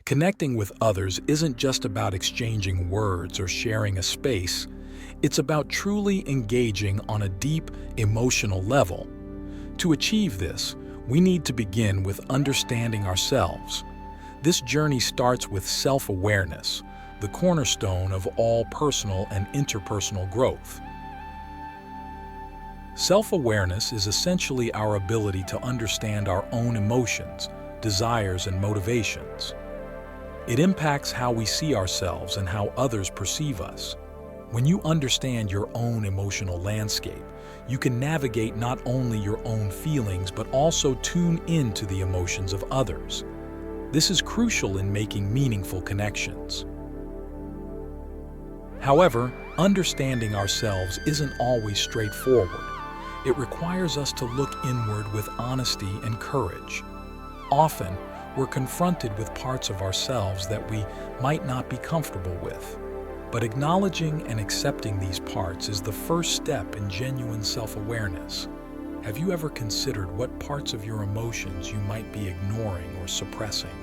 Connecting with others isn't just about exchanging words or sharing a space. It's about truly engaging on a deep emotional level. To achieve this, we need to begin with understanding ourselves. This journey starts with self-awareness, the cornerstone of all personal and interpersonal growth. Self-awareness is essentially our ability to understand our own emotions, desires, and motivations. It impacts how we see ourselves and how others perceive us. When you understand your own emotional landscape, you can navigate not only your own feelings but also tune into the emotions of others. This is crucial in making meaningful connections. However, understanding ourselves isn't always straightforward. It requires us to look inward with honesty and courage. Often, we're confronted with parts of ourselves that we might not be comfortable with. But acknowledging and accepting these parts is the first step in genuine self-awareness. Have you ever considered what parts of your emotions you might be ignoring or suppressing?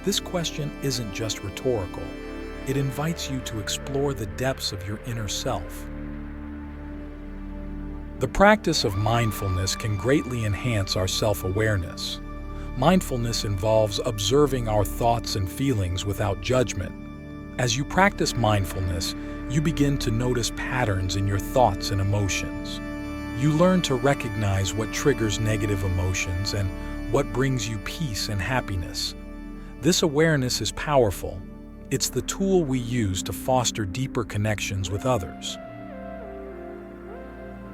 This question isn't just rhetorical. It invites you to explore the depths of your inner self. The practice of mindfulness can greatly enhance our self-awareness. Mindfulness involves observing our thoughts and feelings without judgment. As you practice mindfulness, you begin to notice patterns in your thoughts and emotions. You learn to recognize what triggers negative emotions and what brings you peace and happiness. This awareness is powerful. It's the tool we use to foster deeper connections with others.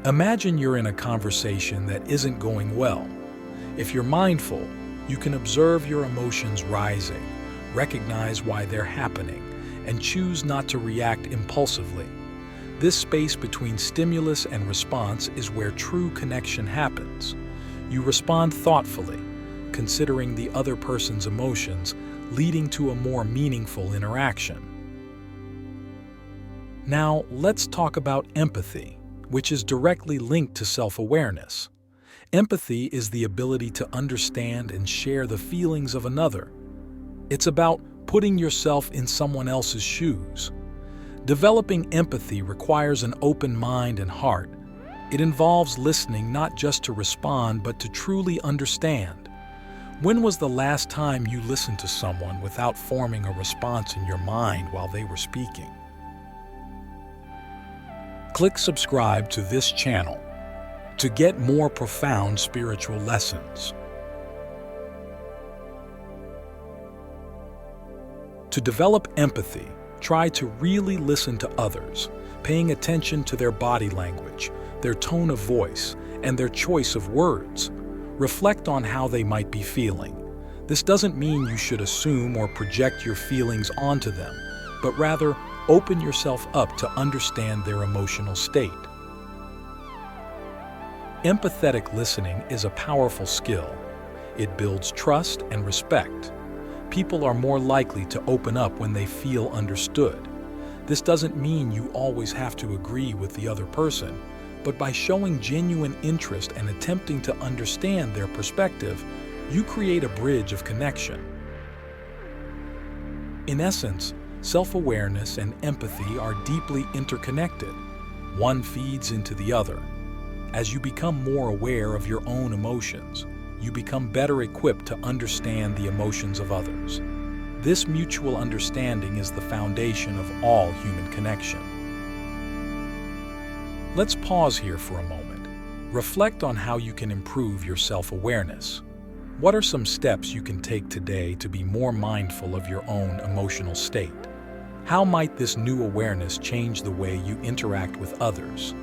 Imagine you're in a conversation that isn't going well. If you're mindful, you can observe your emotions rising, recognize why they're happening, and choose not to react impulsively. This space between stimulus and response is where true connection happens. You respond thoughtfully, considering the other person's emotions, leading to a more meaningful interaction. Now, let's talk about empathy, which is directly linked to self-awareness. Empathy is the ability to understand and share the feelings of another. It's about putting yourself in someone else's shoes. Developing empathy requires an open mind and heart. It involves listening not just to respond, but to truly understand. When was the last time you listened to someone without forming a response in your mind while they were speaking? Click subscribe to this channel to get more profound spiritual lessons. To develop empathy, try to really listen to others, paying attention to their body language, their tone of voice, and their choice of words. Reflect on how they might be feeling. This doesn't mean you should assume or project your feelings onto them, but rather open yourself up to understand their emotional state. Empathetic listening is a powerful skill. It builds trust and respect. People are more likely to open up when they feel understood. This doesn't mean you always have to agree with the other person, but by showing genuine interest and attempting to understand their perspective, you create a bridge of connection. In essence, self-awareness and empathy are deeply interconnected. One feeds into the other. As you become more aware of your own emotions, you become better equipped to understand the emotions of others. This mutual understanding is the foundation of all human connection. Let's pause here for a moment. Reflect on how you can improve your self-awareness. What are some steps you can take today to be more mindful of your own emotional state? How might this new awareness change the way you interact with others?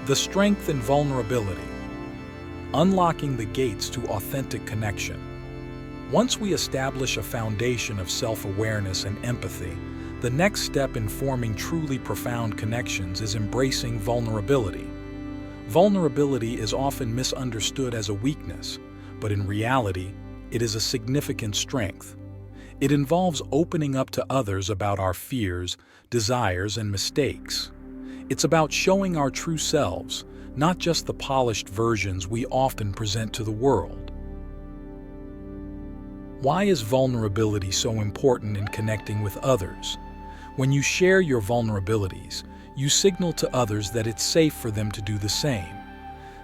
The strength and vulnerability. Unlocking the gates to authentic connection. Once we establish a foundation of self-awareness and empathy, the next step in forming truly profound connections is embracing vulnerability. Vulnerability is often misunderstood as a weakness, but in reality, it is a significant strength. It involves opening up to others about our fears, desires, and mistakes. It's about showing our true selves, not just the polished versions we often present to the world. Why is vulnerability so important in connecting with others? When you share your vulnerabilities, you signal to others that it's safe for them to do the same.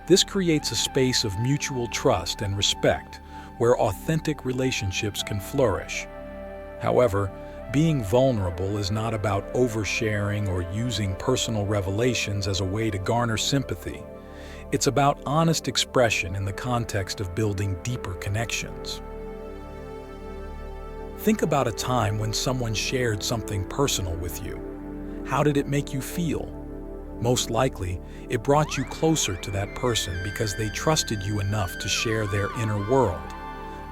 This creates a space of mutual trust and respect, where authentic relationships can flourish. However, being vulnerable is not about oversharing or using personal revelations as a way to garner sympathy. It's about honest expression in the context of building deeper connections. Think about a time when someone shared something personal with you. How did it make you feel? Most likely, it brought you closer to that person because they trusted you enough to share their inner world.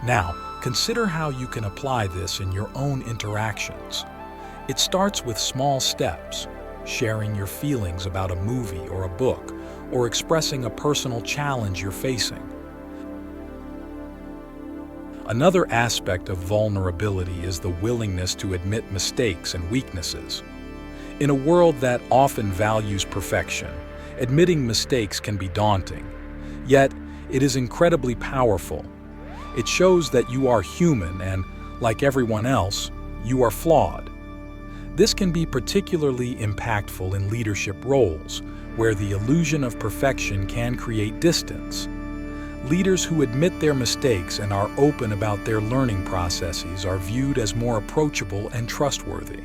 Now, consider how you can apply this in your own interactions. It starts with small steps, sharing your feelings about a movie or a book, or expressing a personal challenge you're facing. Another aspect of vulnerability is the willingness to admit mistakes and weaknesses. In a world that often values perfection, admitting mistakes can be daunting. Yet, it is incredibly powerful. It shows that you are human and, like everyone else, you are flawed. This can be particularly impactful in leadership roles, where the illusion of perfection can create distance. Leaders who admit their mistakes and are open about their learning processes are viewed as more approachable and trustworthy.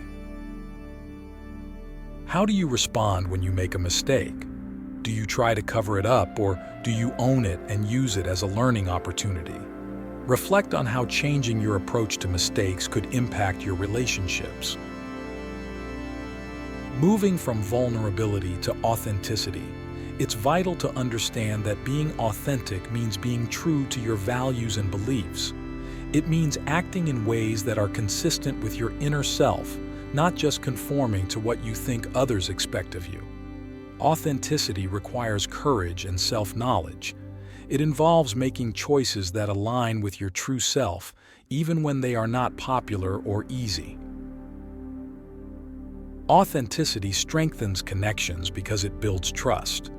How do you respond when you make a mistake? Do you try to cover it up, or do you own it and use it as a learning opportunity? Reflect on how changing your approach to mistakes could impact your relationships. Moving from vulnerability to authenticity, it's vital to understand that being authentic means being true to your values and beliefs. It means acting in ways that are consistent with your inner self, not just conforming to what you think others expect of you. Authenticity requires courage and self-knowledge. It involves making choices that align with your true self, even when they are not popular or easy. Authenticity strengthens connections because it builds trust.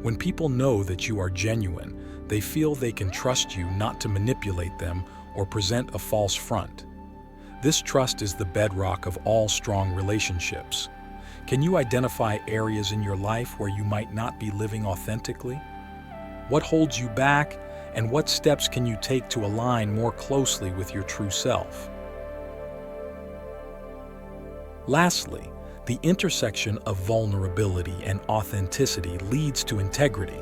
When people know that you are genuine, they feel they can trust you not to manipulate them or present a false front. This trust is the bedrock of all strong relationships. Can you identify areas in your life where you might not be living authentically? What holds you back, and what steps can you take to align more closely with your true self? Lastly, the intersection of vulnerability and authenticity leads to integrity.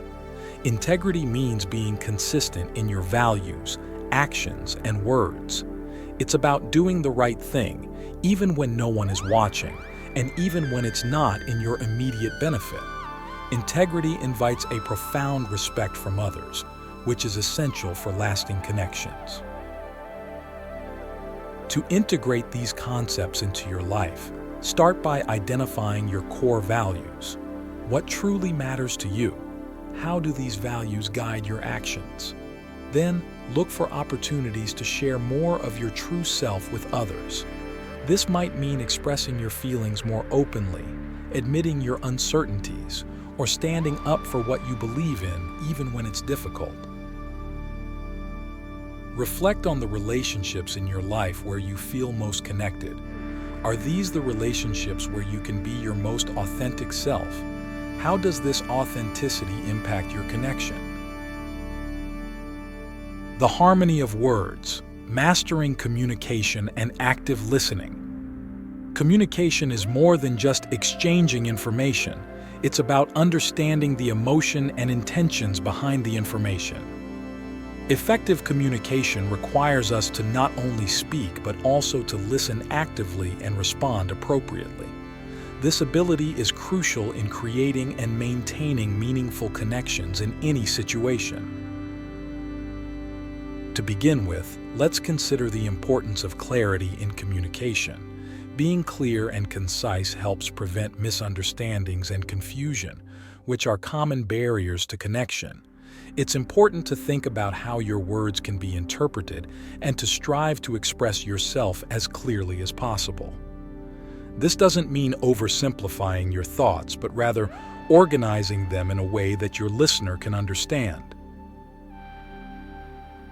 Integrity means being consistent in your values, actions, and words. It's about doing the right thing, even when no one is watching, and even when it's not in your immediate benefit. Integrity invites a profound respect from others, which is essential for lasting connections. To integrate these concepts into your life, start by identifying your core values. What truly matters to you? How do these values guide your actions? Then, look for opportunities to share more of your true self with others. This might mean expressing your feelings more openly, admitting your uncertainties, or standing up for what you believe in, even when it's difficult. Reflect on the relationships in your life where you feel most connected. Are these the relationships where you can be your most authentic self? How does this authenticity impact your connection? The harmony of words, mastering communication and active listening. Communication is more than just exchanging information. It's about understanding the emotion and intentions behind the information. Effective communication requires us to not only speak, but also to listen actively and respond appropriately. This ability is crucial in creating and maintaining meaningful connections in any situation. To begin with, let's consider the importance of clarity in communication. Being clear and concise helps prevent misunderstandings and confusion, which are common barriers to connection. It's important to think about how your words can be interpreted and to strive to express yourself as clearly as possible. This doesn't mean oversimplifying your thoughts, but rather organizing them in a way that your listener can understand.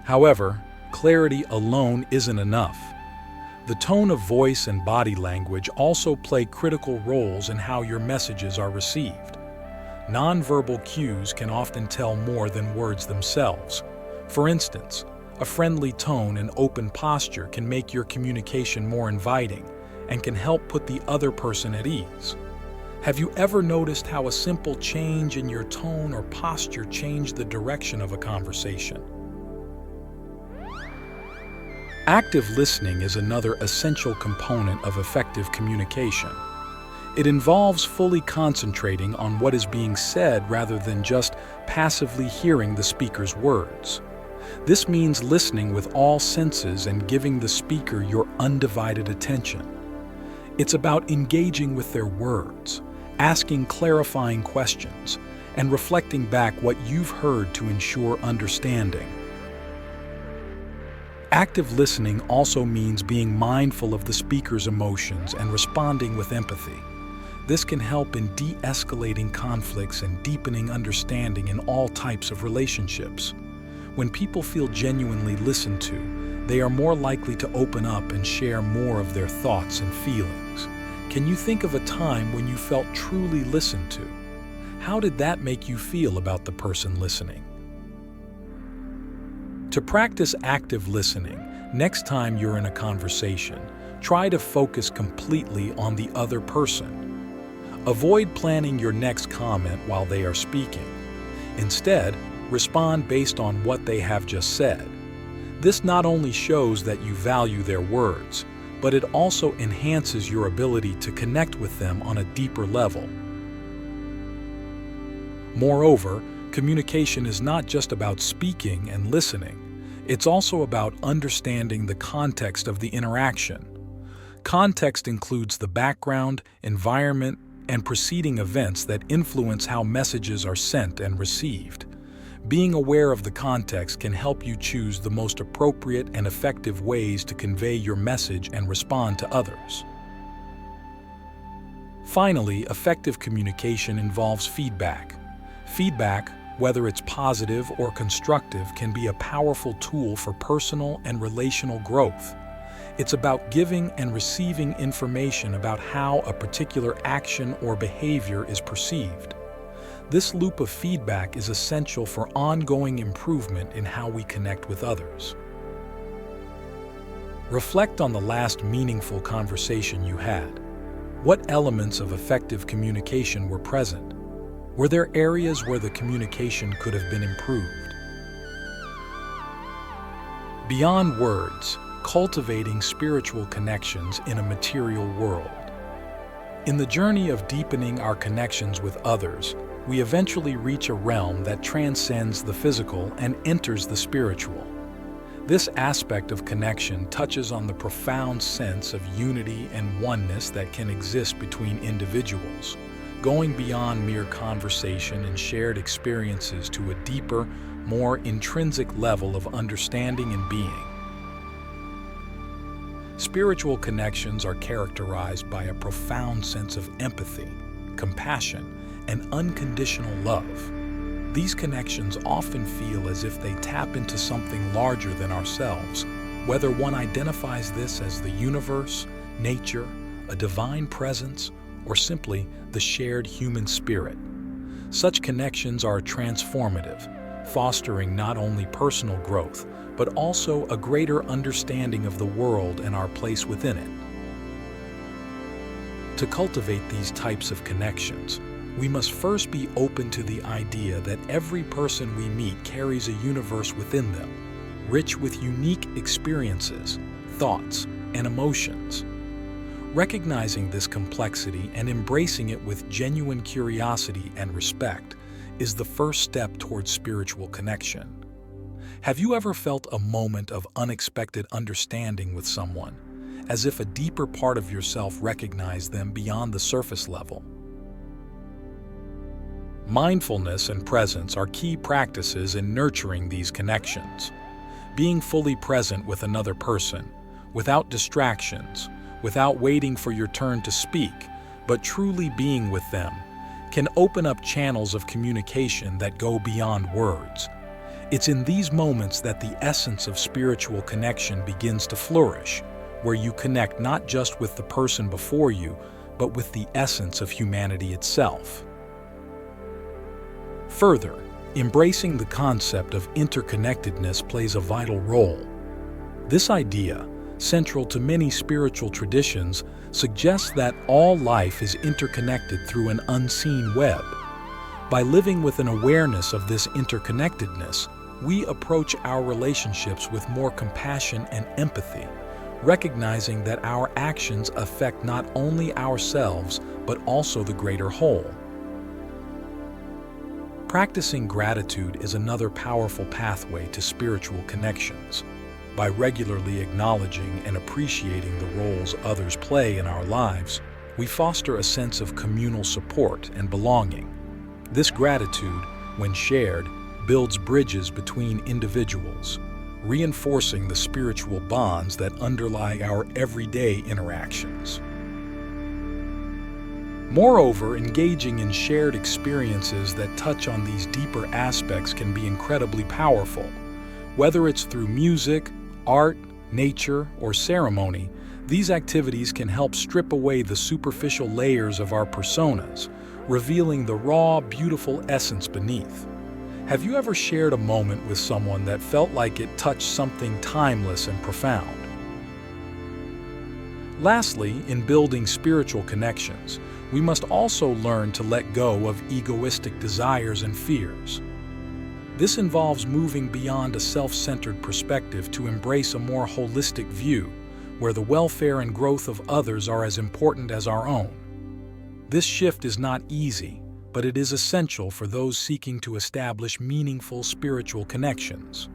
However, clarity alone isn't enough. The tone of voice and body language also play critical roles in how your messages are received. Nonverbal cues can often tell more than words themselves. For instance, a friendly tone and open posture can make your communication more inviting and can help put the other person at ease. Have you ever noticed how a simple change in your tone or posture changed the direction of a conversation? Active listening is another essential component of effective communication. It involves fully concentrating on what is being said rather than just passively hearing the speaker's words. This means listening with all senses and giving the speaker your undivided attention. It's about engaging with their words, asking clarifying questions, and reflecting back what you've heard to ensure understanding. Active listening also means being mindful of the speaker's emotions and responding with empathy. This can help in de-escalating conflicts and deepening understanding in all types of relationships. When people feel genuinely listened to, they are more likely to open up and share more of their thoughts and feelings. Can you think of a time when you felt truly listened to? How did that make you feel about the person listening? To practice active listening, next time you're in a conversation, try to focus completely on the other person. Avoid planning your next comment while they are speaking. Instead, respond based on what they have just said. This not only shows that you value their words, but it also enhances your ability to connect with them on a deeper level. Moreover, communication is not just about speaking and listening. It's also about understanding the context of the interaction. Context includes the background, environment, and preceding events that influence how messages are sent and received. Being aware of the context can help you choose the most appropriate and effective ways to convey your message and respond to others. Finally, effective communication involves feedback. Feedback, whether it's positive or constructive, can be a powerful tool for personal and relational growth. It's about giving and receiving information about how a particular action or behavior is perceived. This loop of feedback is essential for ongoing improvement in how we connect with others. Reflect on the last meaningful conversation you had. What elements of effective communication were present? Were there areas where the communication could have been improved? Beyond words, cultivating spiritual connections in a material world. In the journey of deepening our connections with others, we eventually reach a realm that transcends the physical and enters the spiritual. This aspect of connection touches on the profound sense of unity and oneness that can exist between individuals, going beyond mere conversation and shared experiences to a deeper, more intrinsic level of understanding and being. Spiritual connections are characterized by a profound sense of empathy, compassion, and unconditional love. These connections often feel as if they tap into something larger than ourselves, whether one identifies this as the universe, nature, a divine presence, or simply the shared human spirit. Such connections are transformative, fostering not only personal growth, but also a greater understanding of the world and our place within it. To cultivate these types of connections, we must first be open to the idea that every person we meet carries a universe within them, rich with unique experiences, thoughts, and emotions. Recognizing this complexity and embracing it with genuine curiosity and respect is the first step towards spiritual connection. Have you ever felt a moment of unexpected understanding with someone, as if a deeper part of yourself recognized them beyond the surface level? Mindfulness and presence are key practices in nurturing these connections. Being fully present with another person, without distractions, without waiting for your turn to speak, but truly being with them, can open up channels of communication that go beyond words. It's in these moments that the essence of spiritual connection begins to flourish, where you connect not just with the person before you, but with the essence of humanity itself. Further, embracing the concept of interconnectedness plays a vital role. This idea, central to many spiritual traditions, suggests that all life is interconnected through an unseen web. By living with an awareness of this interconnectedness, we approach our relationships with more compassion and empathy, recognizing that our actions affect not only ourselves, but also the greater whole. Practicing gratitude is another powerful pathway to spiritual connections. By regularly acknowledging and appreciating the roles others play in our lives, we foster a sense of communal support and belonging. This gratitude, when shared, builds bridges between individuals, reinforcing the spiritual bonds that underlie our everyday interactions. Moreover, engaging in shared experiences that touch on these deeper aspects can be incredibly powerful. Whether it's through music, art, nature, or ceremony, these activities can help strip away the superficial layers of our personas, revealing the raw, beautiful essence beneath. Have you ever shared a moment with someone that felt like it touched something timeless and profound? Lastly, in building spiritual connections, we must also learn to let go of egoistic desires and fears. This involves moving beyond a self-centered perspective to embrace a more holistic view, where the welfare and growth of others are as important as our own. This shift is not easy, but it is essential for those seeking to establish meaningful spiritual connections.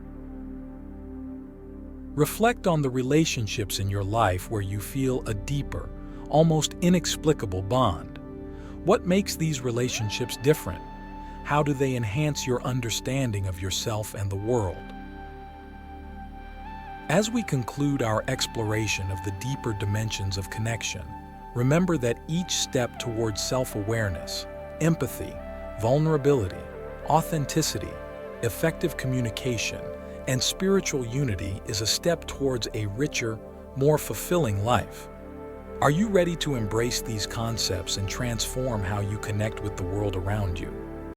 Reflect on the relationships in your life where you feel a deeper, almost inexplicable bond. What makes these relationships different? How do they enhance your understanding of yourself and the world? As we conclude our exploration of the deeper dimensions of connection, remember that each step towards self-awareness, empathy, vulnerability, authenticity, effective communication, and spiritual unity is a step towards a richer, more fulfilling life. Are you ready to embrace these concepts and transform how you connect with the world around you?